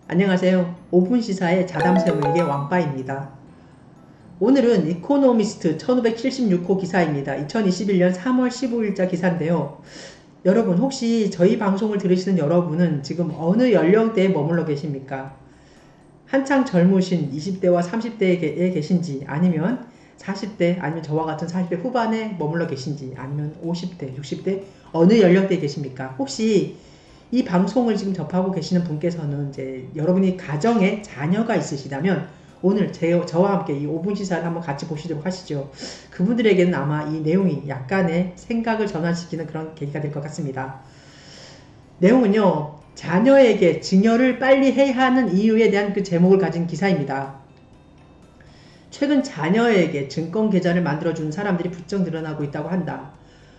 안녕하세요. 5분 시사의 자담세우에게 왕빠입니다. 오늘은 이코노미스트 1576호 기사입니다. 2021년 3월 15일자 기사인데요. 여러분 혹시 저희 방송을 들으시는 여러분은 지금 어느 연령대에 머물러 계십니까? 한창 젊으신 20대와 30대에 계신지, 아니면 40대, 아니면 저와 같은 40대 후반에 머물러 계신지, 아니면 50대, 60대, 어느 연령대에 계십니까? 혹시 이 방송을 지금 접하고 계시는 분께서는 이제 여러분이 가정에 자녀가 있으시다면 오늘 저와 함께 이 5분 시사를 한번 같이 보시도록 하시죠. 그분들에게는 아마 이 내용이 약간의 생각을 전환시키는 그런 계기가 될 것 같습니다. 내용은요, 자녀에게 증여를 빨리 해야 하는 이유에 대한 그 제목을 가진 기사입니다. 최근 자녀에게 증권 계좌를 만들어주는 사람들이 부쩍 늘어나고 있다고 한다.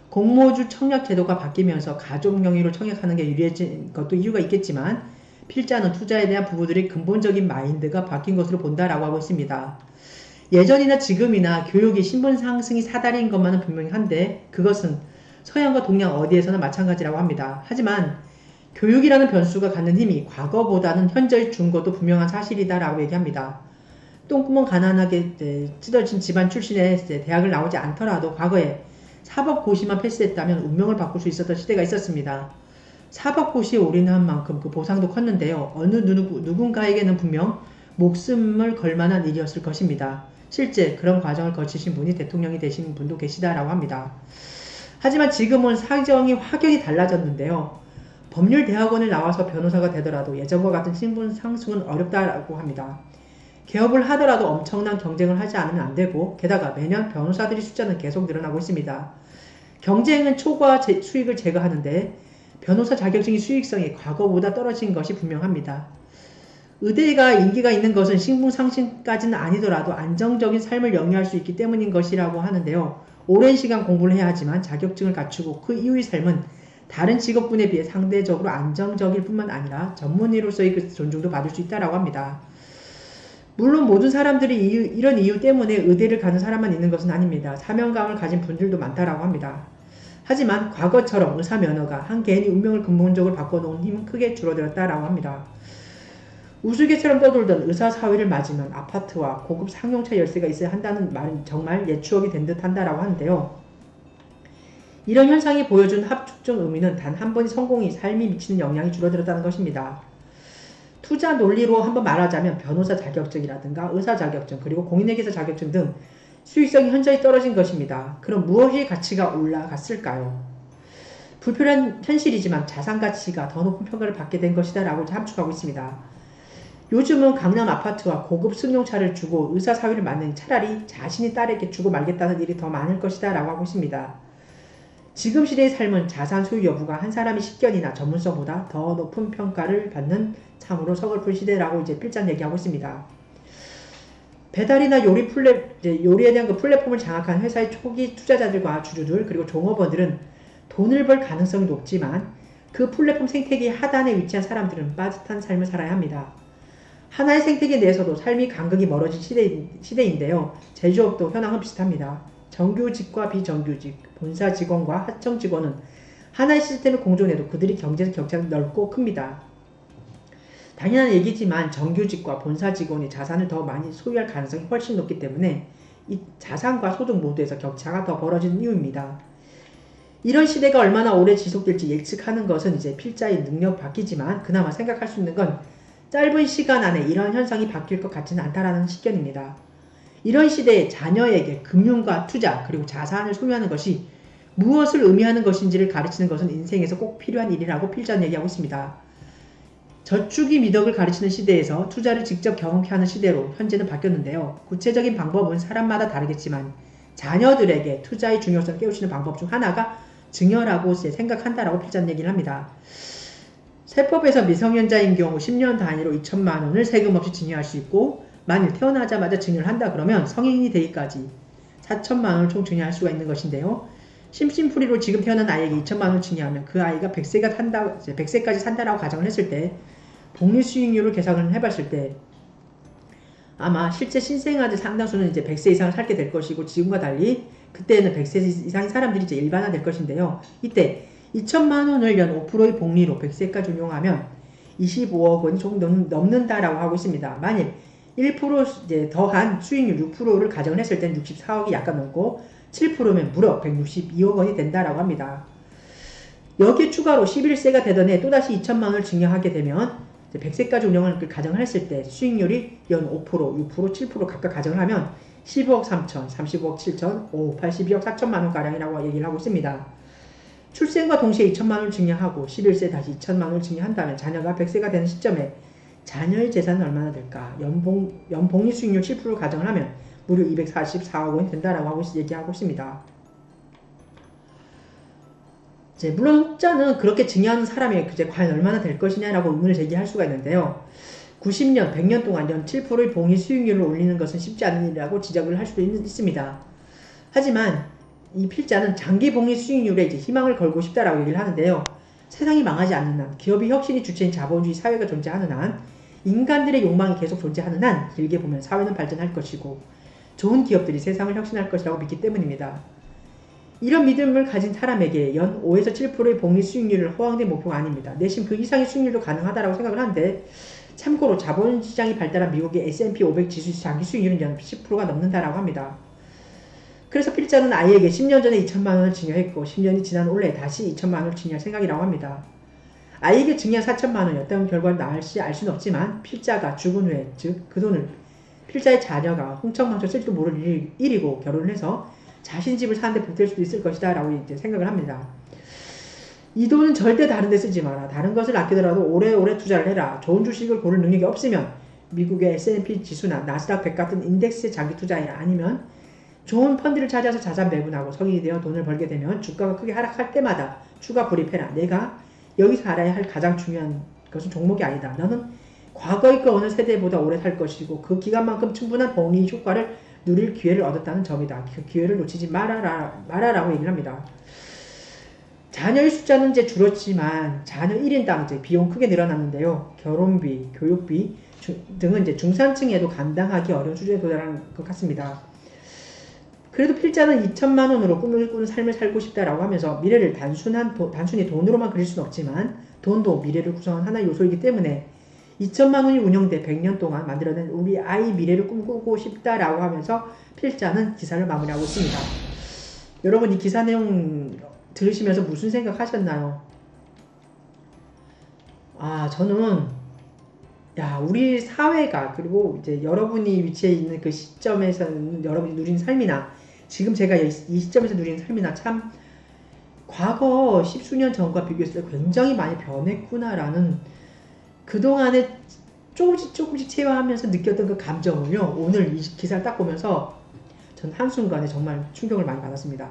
공모주 청약 제도가 바뀌면서 가족 명의로 청약하는 게 유리해진 것도 이유가 있겠지만, 필자는 투자에 대한 부부들의 근본적인 마인드가 바뀐 것으로 본다라고 하고 있습니다. 예전이나 지금이나 교육이 신분 상승이 사다리인 것만은 분명히 한데, 그것은 서양과 동양 어디에서나 마찬가지라고 합니다. 하지만 교육이라는 변수가 갖는 힘이 과거보다는 현저히 준 것도 분명한 사실이다라고 얘기합니다. 똥구멍 가난하게 찢어진 집안 출신의 대학을 나오지 않더라도 과거에 사법고시만 패스했다면 운명을 바꿀 수 있었던 시대가 있었습니다. 사법고시에 올인한 만큼 그 보상도 컸는데요. 어느 누군가에게는 분명 목숨을 걸 만한 일이었을 것입니다. 실제 그런 과정을 거치신 분이 대통령이 되신 분도 계시다라고 합니다. 하지만 지금은 사정이 확연히 달라졌는데요. 법률대학원을 나와서 변호사가 되더라도 예전과 같은 신분 상승은 어렵다라고 합니다. 개업을 하더라도 엄청난 경쟁을 하지 않으면 안 되고, 게다가 매년 변호사들의 숫자는 계속 늘어나고 있습니다. 경쟁은 초과 수익을 제거하는데 변호사 자격증의 수익성이 과거보다 떨어진 것이 분명합니다. 의대가 인기가 있는 것은 신분 상승까지는 아니더라도 안정적인 삶을 영위할 수 있기 때문인 것이라고 하는데요. 오랜 시간 공부를 해야 하지만 자격증을 갖추고 그 이후의 삶은 다른 직업군에 비해 상대적으로 안정적일 뿐만 아니라 전문의로서의 그 존중도 받을 수 있다고 합니다. 물론 모든 사람들이 이런 이유 때문에 의대를 가는 사람만 있는 것은 아닙니다. 사명감을 가진 분들도 많다고 합니다. 하지만 과거처럼 의사 면허가 한 개인의 운명을 근본적으로 바꿔놓은 힘은 크게 줄어들었다고 합니다. 우스갯처럼 떠돌던 의사 사회를 맞으면 아파트와 고급 상용차 열쇠가 있어야 한다는 말은 정말 옛 추억이 된 듯 한다고 하는데요. 이런 현상이 보여준 합축적 의미는 단 한 번의 성공이 삶에 미치는 영향이 줄어들었다는 것입니다. 투자 논리로 한번 말하자면 변호사 자격증이라든가 의사 자격증, 그리고 공인회계사 자격증 등 수익성이 현저히 떨어진 것입니다. 그럼 무엇이 가치가 올라갔을까요? 불편한 현실이지만 자산 가치가 더 높은 평가를 받게 된 것이다 라고 함축하고 있습니다. 요즘은 강남 아파트와 고급 승용차를 주고 의사 사회를 맡는 차라리 자신이 딸에게 주고 말겠다는 일이 더 많을 것이다 라고 하고 있습니다. 지금 시대의 삶은 자산 소유 여부가 한 사람의 식견이나 전문성보다 더 높은 평가를 받는 참으로 서글픈 시대라고 이제 필장 얘기하고 있습니다. 배달이나 요리에 대한 그 플랫폼을 장악한 회사의 초기 투자자들과 주주들, 그리고 종업원들은 돈을 벌 가능성이 높지만 그 플랫폼 생태계 하단에 위치한 사람들은 빠듯한 삶을 살아야 합니다. 하나의 생태계 내에서도 삶이 간극이 멀어진 시대인데요. 제조업도 현황은 비슷합니다. 정규직과 비정규직, 본사 직원과 하청 직원은 하나의 시스템을 공존해도 그들이 경제적 격차는 넓고 큽니다. 당연한 얘기지만 정규직과 본사 직원이 자산을 더 많이 소유할 가능성이 훨씬 높기 때문에 이 자산과 소득 모두에서 격차가 더 벌어지는 이유입니다. 이런 시대가 얼마나 오래 지속될지 예측하는 것은 이제 필자의 능력 밖이지만 그나마 생각할 수 있는 건 짧은 시간 안에 이런 현상이 바뀔 것 같지는 않다라는 식견입니다. 이런 시대에 자녀에게 금융과 투자 그리고 자산을 소유하는 것이 무엇을 의미하는 것인지를 가르치는 것은 인생에서 꼭 필요한 일이라고 필자는 얘기하고 있습니다. 저축이 미덕을 가르치는 시대에서 투자를 직접 경험케 하는 시대로 현재는 바뀌었는데요. 구체적인 방법은 사람마다 다르겠지만 자녀들에게 투자의 중요성을 깨우치는 방법 중 하나가 증여라고 생각한다라고 필자는 얘기를 합니다. 세법에서 미성년자인 경우 10년 단위로 2천만 원을 세금 없이 증여할 수 있고, 만일 태어나자마자 증여를 한다 그러면 성인이 되기까지 4천만 원을 총 증여할 수가 있는 것인데요. 심심풀이로 지금 태어난 아이에게 2천만 원을 증여하면 그 아이가 100세까지 산다라고 가정을 했을 때 복리 수익률을 계산을 해봤을 때 아마 실제 신생아들 상당수는 이제 100세 이상을 살게 될 것이고, 지금과 달리 그때는 100세 이상의 사람들이 이제 일반화될 것인데요. 이때 2천만 원을 연 5%의 복리로 100세까지 운용하면 25억 원이 조금 넘는다라고 하고 있습니다. 만일 1% 이제 더한 수익률 6%를 가정을 했을 때는 64억이 약간 넘고 7%면 무려 162억 원이 된다라고 합니다. 여기에 추가로 11세가 되던 해 또다시 2천만 원을 증여하게 되면 100세까지 운영을 가정을 했을 때 수익률이 연 5%, 6%, 7% 각각 가정을 하면 15억 3천, 35억 7천, 82억 4천만 원 가량이라고 얘기를 하고 있습니다. 출생과 동시에 2천만 원을 증여하고 11세 다시 2천만 원을 증여한다면 자녀가 100세가 되는 시점에 자녀의 재산은 얼마나 될까? 연복리 수익률 7%를 가정을 하면 무려 244억 원이 된다라고 얘기하고 있습니다. 물론 혹자는 그렇게 증여하는 사람이 과연 얼마나 될 것이냐라고 의문을 제기할 수가 있는데요. 90년, 100년 동안 연 7%의 봉리 수익률을 올리는 것은 쉽지 않은 일이라고 지적을 할 수도 있습니다. 하지만 이 필자는 장기 봉리 수익률에 희망을 걸고 싶다라고 얘기를 하는데요. 세상이 망하지 않는 한, 기업이 혁신이 주체인 자본주의 사회가 존재하는 한, 인간들의 욕망이 계속 존재하는 한 길게 보면 사회는 발전할 것이고 좋은 기업들이 세상을 혁신할 것이라고 믿기 때문입니다. 이런 믿음을 가진 사람에게 연 5에서 7%의 복리 수익률을 허황된 목표가 아닙니다. 내심 그 이상의 수익률도 가능하다고 생각을 하는데 참고로 자본시장이 발달한 미국의 S&P 500 지수 장기 수익률은 연 10%가 넘는다라고 합니다. 그래서 필자는 아이에게 10년 전에 2천만 원을 증여했고 10년이 지난 올해 다시 2천만 원을 증여할 생각이라고 합니다. 아이에게 증여한 4천만 원이 어떤 결과를 낳을지 알 수는 없지만 필자가 죽은 후에 즉 그 돈을 필자의 자녀가 흥청망청 쓸지도 모를 일이고 결혼을 해서 자신 집을 사는데 보탤 수도 있을 것이다 라고 이제 생각을 합니다. 이 돈은 절대 다른 데 쓰지 마라. 다른 것을 아끼더라도 오래오래 투자를 해라. 좋은 주식을 고를 능력이 없으면 미국의 S&P 지수나 나스닥 100 같은 인덱스에 장기 투자해라. 아니면 좋은 펀드를 찾아서 자산 배분하고 성인이 되어 돈을 벌게 되면 주가가 크게 하락할 때마다 추가 불입해라. 내가 여기서 알아야 할 가장 중요한 것은 종목이 아니다. 너는 과거의 그 어느 세대보다 오래 살 것이고 그 기간만큼 충분한 복리 효과를 누릴 기회를 얻었다는 점이다. 그 기회를 놓치지 말아라고 얘기를 합니다. 자녀의 숫자는 이제 줄었지만 자녀 1인당 이제 비용 크게 늘어났는데요. 결혼비, 교육비 등은 이제 중산층에도 감당하기 어려운 수준에 도달한 것 같습니다. 그래도 필자는 2천만 원으로 꿈을 꾸는 삶을 살고 싶다라고 하면서 미래를 단순히 돈으로만 그릴 수는 없지만 돈도 미래를 구성하는 하나의 요소이기 때문에 2천만 원이 운영돼 100년 동안 만들어낸 우리 아이 미래를 꿈꾸고 싶다라고 하면서 필자는 기사를 마무리하고 있습니다. 여러분 이 기사 내용 들으시면서 무슨 생각 하셨나요? 저는 우리 사회가 그리고 이제 여러분이 위치해 있는 그 시점에서는 여러분이 누린 삶이나 지금 제가 이 시점에서 누리는 삶이나 참 과거 10수년 전과 비교했을 때 굉장히 많이 변했구나라는 그동안에 조금씩 체화하면서 느꼈던 그 감정을요 오늘 이 기사를 딱 보면서 전 한순간에 정말 충격을 많이 받았습니다.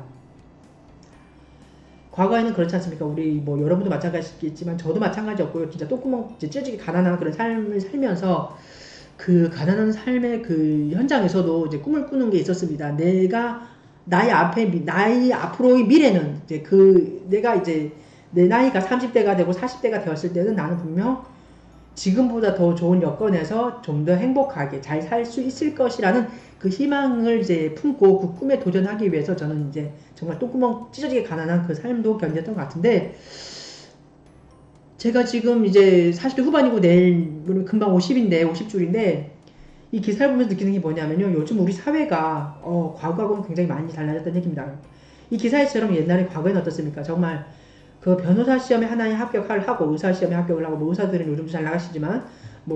과거에는 그렇지 않습니까? 우리 여러분도 마찬가지겠지만 저도 마찬가지였고요. 진짜 똥구멍 찢어지게 가난한 그런 삶을 살면서 그 가난한 삶의 그 현장에서도 이제 꿈을 꾸는 게 있었습니다. 나의 앞으로의 미래는 이제 내가 이제 내 나이가 30대가 되고 40대가 되었을 때는 나는 분명 지금보다 더 좋은 여건에서 좀 더 행복하게 잘 살 수 있을 것이라는 그 희망을 이제 품고 그 꿈에 도전하기 위해서 저는 이제 정말 똥구멍 찢어지게 가난한 그 삶도 견뎠던 것 같은데 제가 지금 이제 40대 후반이고 내일 금방 50줄인데 이 기사를 보면서 느끼는 게 뭐냐면요. 요즘 우리 사회가 과거하고는 굉장히 많이 달라졌다는 얘기입니다. 이 기사에처럼 옛날에 과거에는 어떻습니까? 정말 그 변호사 시험에 하나에 합격을 하고 의사 시험에 합격을 하고 의사들은 요즘도 잘 나가시지만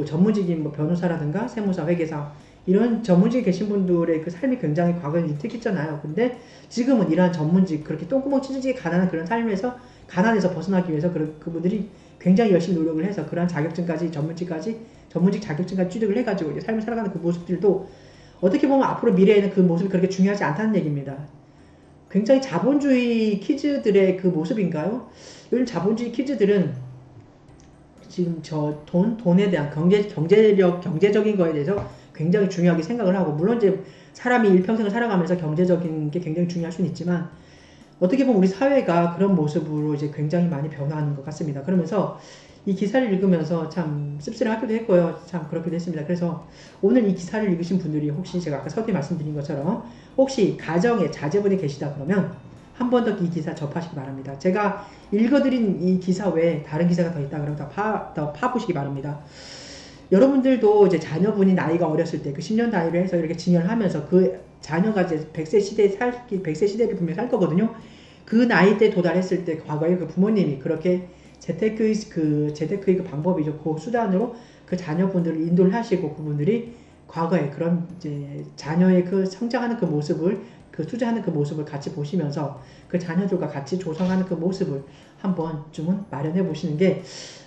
전문직인 변호사라든가 세무사, 회계사 이런 전문직에 계신 분들의 그 삶이 굉장히 과거에는 윤택했잖아요. 근데 지금은 이러한 전문직 그렇게 똥구멍 찢어지게 가난한 그런 삶에서 가난에서 벗어나기 위해서 그분들이 굉장히 열심히 노력을 해서 그러한 자격증까지 전문직 자격증까지 취득을 해가지고 이제 삶을 살아가는 그 모습들도 어떻게 보면 앞으로 미래에는 그 모습이 그렇게 중요하지 않다는 얘기입니다. 굉장히 자본주의 키즈들의 그 모습인가요? 요즘 자본주의 키즈들은 지금 돈에 대한 경제적인 거에 대해서 굉장히 중요하게 생각을 하고, 물론 이제 사람이 일평생을 살아가면서 경제적인 게 굉장히 중요할 수는 있지만, 어떻게 보면 우리 사회가 그런 모습으로 이제 굉장히 많이 변화하는 것 같습니다. 그러면서 이 기사를 읽으면서 참 씁쓸하기도 했고요. 참 그렇기도 했습니다. 그래서 오늘 이 기사를 읽으신 분들이 혹시 제가 아까 서두에 말씀드린 것처럼 혹시 가정에 자제분이 계시다 그러면 한 번 더 이 기사 접하시기 바랍니다. 제가 읽어드린 이 기사 외에 다른 기사가 더 있다 그러면 더 파보시기 바랍니다. 여러분들도 이제 자녀분이 나이가 어렸을 때 그 10년 단위로 해서 이렇게 진열하면서 그 자녀가 이제 100세 시대를 분명히 살 거거든요. 그 나이 때 도달했을 때 과거에 그 부모님이 그렇게 재테크의 그 방법이 좋고 수단으로 그 자녀분들을 인도를 하시고 그분들이 과거에 그런 이제 자녀의 그 성장하는 그 모습을 그 투자하는 그 모습을 같이 보시면서 그 자녀들과 같이 조성하는 그 모습을 한 번쯤은 마련해 보시는 게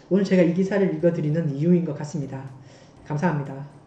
오늘 제가 이 기사를 읽어드리는 이유인 것 같습니다. 감사합니다.